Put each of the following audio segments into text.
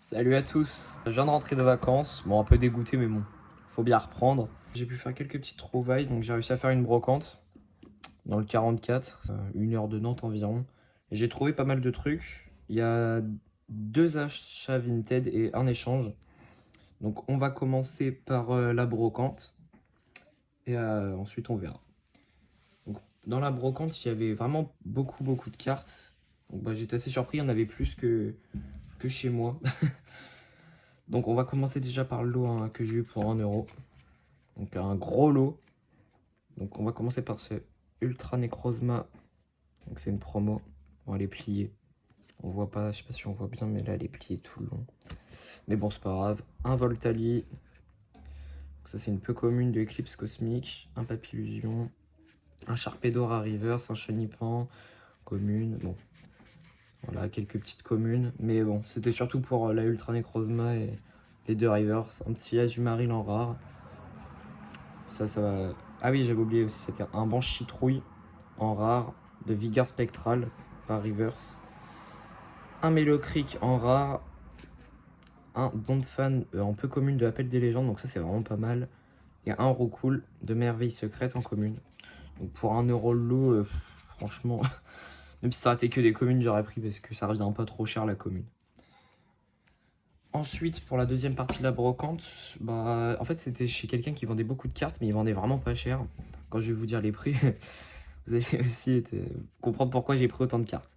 Salut à tous, je viens de rentrer de vacances, bon un peu dégoûté mais bon, faut bien reprendre. J'ai pu faire quelques petites trouvailles, donc j'ai réussi à faire une brocante dans le 44, 1 heure de Nantes environ. Et j'ai trouvé pas mal de trucs, il y a 2 achats Vinted et un échange. Donc on va commencer par la brocante et ensuite on verra. Donc, dans la brocante il y avait vraiment beaucoup de cartes, donc j'étais assez surpris, il y en avait plus que chez moi. Donc on va commencer déjà par le lot que j'ai eu pour 1 euro. Donc un gros lot. Donc on va commencer par ce Ultra Necrozma. Donc c'est une promo. Bon, elle est pliée. On voit pas, je sais pas si on voit bien, mais là elle est pliée tout le long. Mais bon, c'est pas grave. Un Voltali. Donc ça c'est une peu commune de Eclipse Cosmique. Un Papillusion. Un Sharpedo Rare Reverse. Un Chenipan. Commune. Bon. Voilà, quelques petites communes. Mais bon, c'était surtout pour la Ultra Necrozma et les 2 Rivers. Un petit Azumarill en rare. Ça va. Ah oui, j'avais oublié aussi cette carte. Un Banshee Trouille en rare de Vigor Spectral par Reverse. Un Melocric en rare. Un Donphan en peu commune de Appel des légendes. Donc ça, c'est vraiment pas mal. Et un Roucoule de Merveille secrète en commune. Donc pour 1 euro le lot, franchement, même si ça aurait été que des communes, j'aurais pris parce que ça revient pas trop cher la commune. Ensuite, pour la deuxième partie de la brocante, en fait, c'était chez quelqu'un qui vendait beaucoup de cartes, mais il vendait vraiment pas cher. Quand je vais vous dire les prix, vous allez aussi comprendre pourquoi j'ai pris autant de cartes.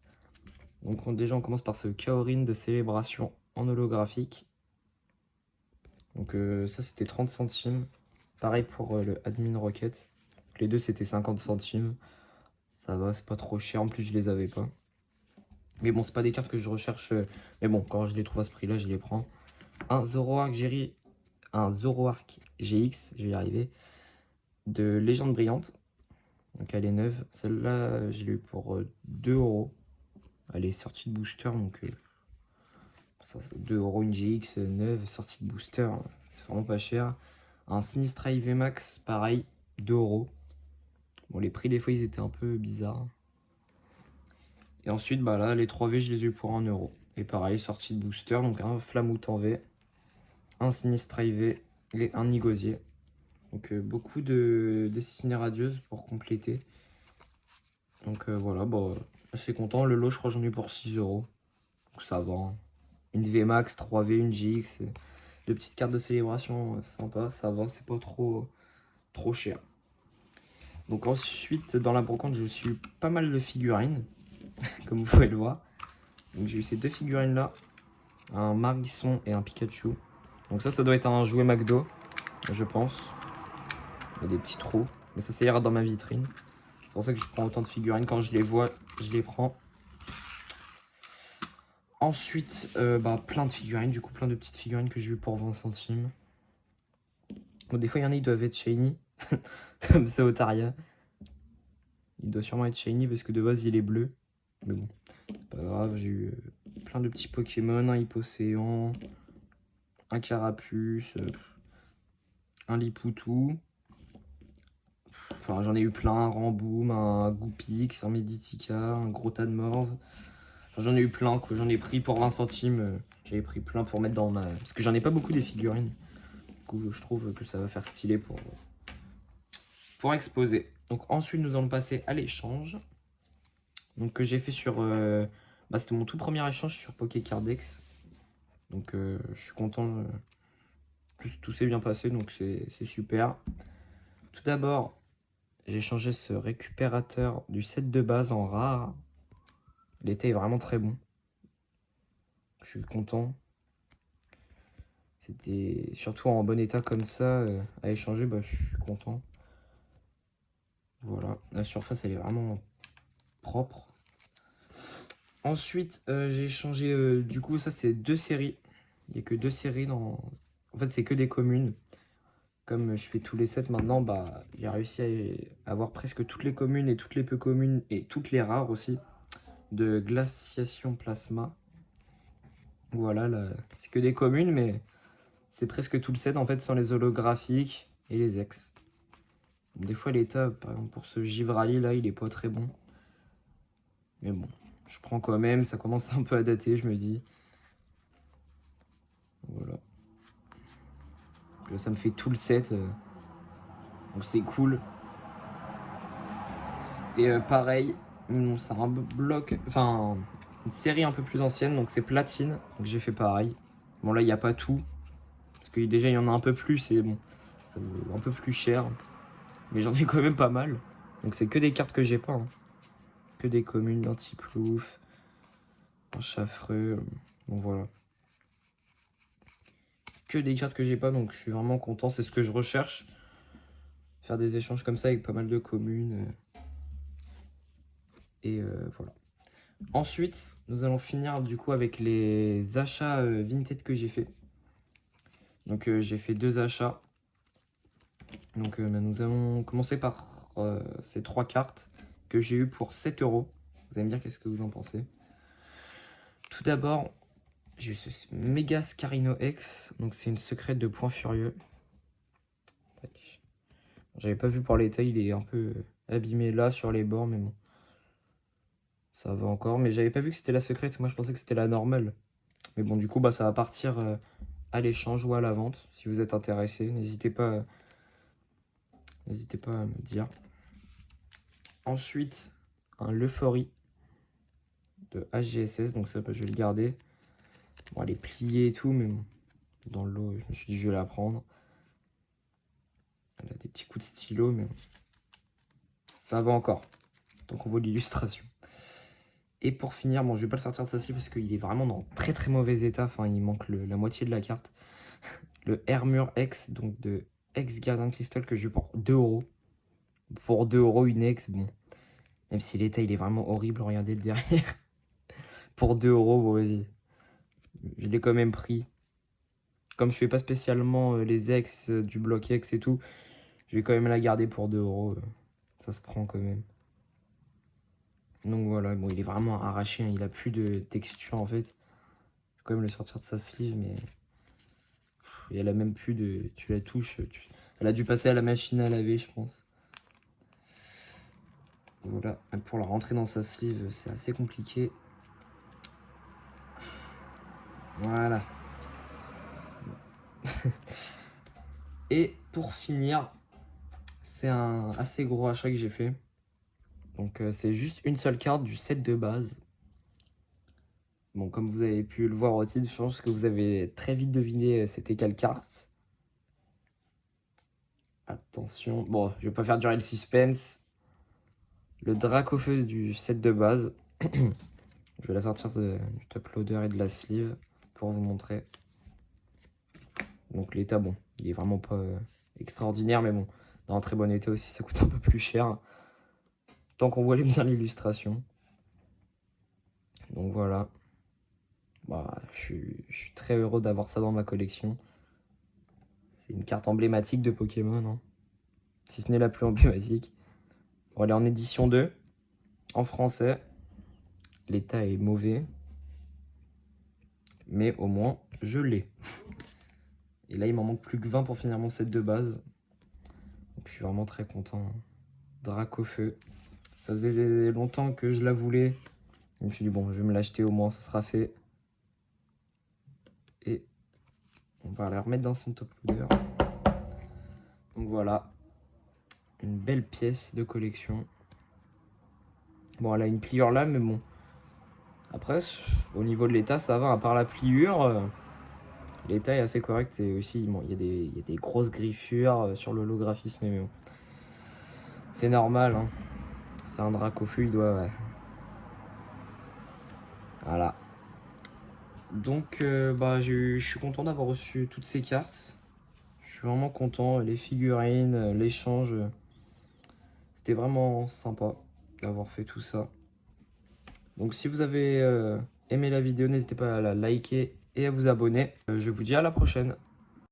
Donc déjà, on commence par ce Kaorin de célébration en holographique. Donc ça, c'était 30 centimes. Pareil pour le Admin Rocket. Les deux, c'était 50 centimes. Ça va, c'est pas trop cher. En plus, je les avais pas. Mais bon, c'est pas des cartes que je recherche. Mais bon, quand je les trouve à ce prix-là, je les prends. Un Zoroark GX, je vais y arriver, de Légende Brillante. Donc elle est neuve. Celle-là, je l'ai eu pour 2 euros. Elle est sortie de booster, donc 2 euros une GX neuve, sortie de booster, c'est vraiment pas cher. Un Sinistra IV Max, pareil, 2 euros. Bon, les prix des fois ils étaient un peu bizarres. Et ensuite, là, les 3V, je les ai eu pour 1 euro. Et pareil, sortie de booster, donc un Flamout en V, un Sinistra IV et un Nigosier. Donc beaucoup de destinées radieuses pour compléter. Donc voilà, assez content. Le lot, je crois que j'en ai eu pour 6 euros. Donc ça va. Hein. Une VMAX, 3V, une GX, 2 petites cartes de célébration, sympa, ça va, c'est pas trop cher. Donc ensuite, dans la brocante, j'ai aussi eu pas mal de figurines, comme vous pouvez le voir. Donc j'ai eu ces 2 figurines-là, un Margisson et un Pikachu. Donc ça doit être un jouet McDo, je pense. Il y a des petits trous, mais ça ira dans ma vitrine. C'est pour ça que je prends autant de figurines. Quand je les vois, je les prends. Ensuite, plein de figurines, du coup plein de petites figurines que j'ai eu pour 20 centimes. Bon, des fois, il y en a, ils doivent être shiny, comme ce Otaria. Il doit sûrement être shiny parce que de base, il est bleu. Mais bon, pas grave, j'ai eu plein de petits Pokémon, un Hippocéan, un Carapuce, un Lipoutou. Enfin, j'en ai eu plein, un Ramboom, un Goupix, un Meditica, un gros tas de morve. Enfin, j'en ai eu plein, quoi. J'en ai pris pour 20 centimes. J'avais pris plein pour mettre dans ma... Parce que j'en ai pas beaucoup des figurines. Du coup, je trouve que ça va faire stylé pour exposer. Donc ensuite, nous allons passer à l'échange. Donc que j'ai fait sur... c'était mon tout premier échange sur Pokécardex. Donc je suis content. Plus tout s'est bien passé, donc c'est super. Tout d'abord, j'ai changé ce récupérateur du set de base en rare. Il était vraiment très bon. Je suis content. C'était surtout en bon état comme ça, à échanger, je suis content. Voilà, la surface elle est vraiment propre. Ensuite, j'ai échangé, du coup ça c'est 2 séries. Il n'y a que 2 séries dans... En fait c'est que des communes. Comme je fais tous les sets maintenant, j'ai réussi à avoir presque toutes les communes et toutes les peu communes et toutes les rares aussi de Glaciation Plasma. Voilà, là, c'est que des communes, mais c'est presque tout le set en fait sans les holographiques et les ex. Des fois l'état, par exemple pour ce Givrali là, il est pas très bon. Mais bon, je prends quand même, ça commence un peu à dater, je me dis. Ça me fait tout le set. Donc c'est cool. Et pareil, c'est un bloc, enfin une série un peu plus ancienne, donc c'est platine. Donc j'ai fait pareil. Bon là il n'y a pas tout, parce que déjà il y en a un peu plus et bon, ça vaut un peu plus cher. Mais j'en ai quand même pas mal. Donc c'est que des cartes que j'ai pas. Hein. Que des communes, d'Antiplouf, un Chaffreux. Bon voilà. Que des cartes que j'ai pas, donc je suis vraiment content. C'est ce que je recherche. Faire des échanges comme ça avec pas mal de communes. Et voilà. Ensuite, nous allons finir du coup avec les achats Vinted que j'ai fait. Donc j'ai fait 2 achats. Donc nous allons commencer par ces 3 cartes que j'ai eu pour 7 €. Vous allez me dire qu'est-ce que vous en pensez. Tout d'abord, j'ai eu ce méga Scarino X. Donc c'est une secrète de Point Furieux. J'avais pas vu pour l'état, il est un peu abîmé là sur les bords, mais bon. Ça va encore, mais j'avais pas vu que c'était la secrète. Moi je pensais que c'était la normale. Mais bon, du coup, bah, ça va partir à l'échange ou à la vente. Si vous êtes intéressé, n'hésitez pas à me dire. Ensuite, un L'Euphorie de HGSS. Donc ça, bah, je vais le garder. Bon, elle est pliée et tout, mais bon, dans l'eau, je me suis dit je vais la prendre. Elle a des petits coups de stylo, mais bon, ça va encore. Donc on voit l'illustration. Et pour finir, bon, je vais pas le sortir de sa sleeve parce qu'il est vraiment dans très très mauvais état. Enfin, il manque la moitié de la carte. Le Armure X, donc de Ex Gardien de Cristal que j'ai eu pour 2 €. Pour 2 € une Ex, bon. Même si l'état il est vraiment horrible, regardez le derrière. Pour 2 €, bon vas-y. Je l'ai quand même pris. Comme je fais pas spécialement les ex du bloc X et tout, je vais quand même la garder pour 2 €. Ça se prend quand même. Donc voilà, bon, il est vraiment arraché, hein, il a plus de texture en fait. Je vais quand même le sortir de sa sleeve, mais elle a même plus de. Tu la touches, elle a dû passer à la machine à laver, je pense. Voilà, pour la rentrer dans sa sleeve, c'est assez compliqué. Voilà. Et pour finir, c'est un assez gros achat que j'ai fait. Donc c'est juste une seule carte du set de base. Bon, comme vous avez pu le voir au titre, je pense que vous avez très vite deviné c'était quelle carte. Attention, bon, je vais pas faire durer le suspense. Le Dracofeu du set de base. Je vais la sortir du top loader et de la sleeve pour vous montrer. Donc l'état, bon, il est vraiment pas extraordinaire, mais bon, dans un très bon état aussi, ça coûte un peu plus cher. Tant qu'on voit bien l'illustration. Donc voilà. Bah, je suis très heureux d'avoir ça dans ma collection. C'est une carte emblématique de Pokémon, hein. Si ce n'est la plus emblématique. Bon, elle est en édition 2, en français. L'état est mauvais. Mais au moins, je l'ai. Et là, il m'en manque plus que 20 pour finir mon set de base. Donc je suis vraiment très content. Dracofeu. Ça faisait longtemps que je la voulais. Je me suis dit, bon, je vais me l'acheter au moins, ça sera fait. Et on va la remettre dans son top loader. Donc voilà. Une belle pièce de collection. Bon, elle a une pliure là, mais bon. Après, au niveau de l'état, ça va. À part la pliure, l'état est assez correct. Et aussi, bon, il y a des grosses griffures sur l'holographisme. Mais bon, c'est normal. Hein. C'est un Dracofeu, il doit... Ouais. Voilà. Donc, bah, je suis content d'avoir reçu toutes ces cartes. Je suis vraiment content. Les figurines, l'échange. C'était vraiment sympa d'avoir fait tout ça. Donc si vous avez aimé la vidéo, n'hésitez pas à la liker et à vous abonner. Je vous dis à la prochaine.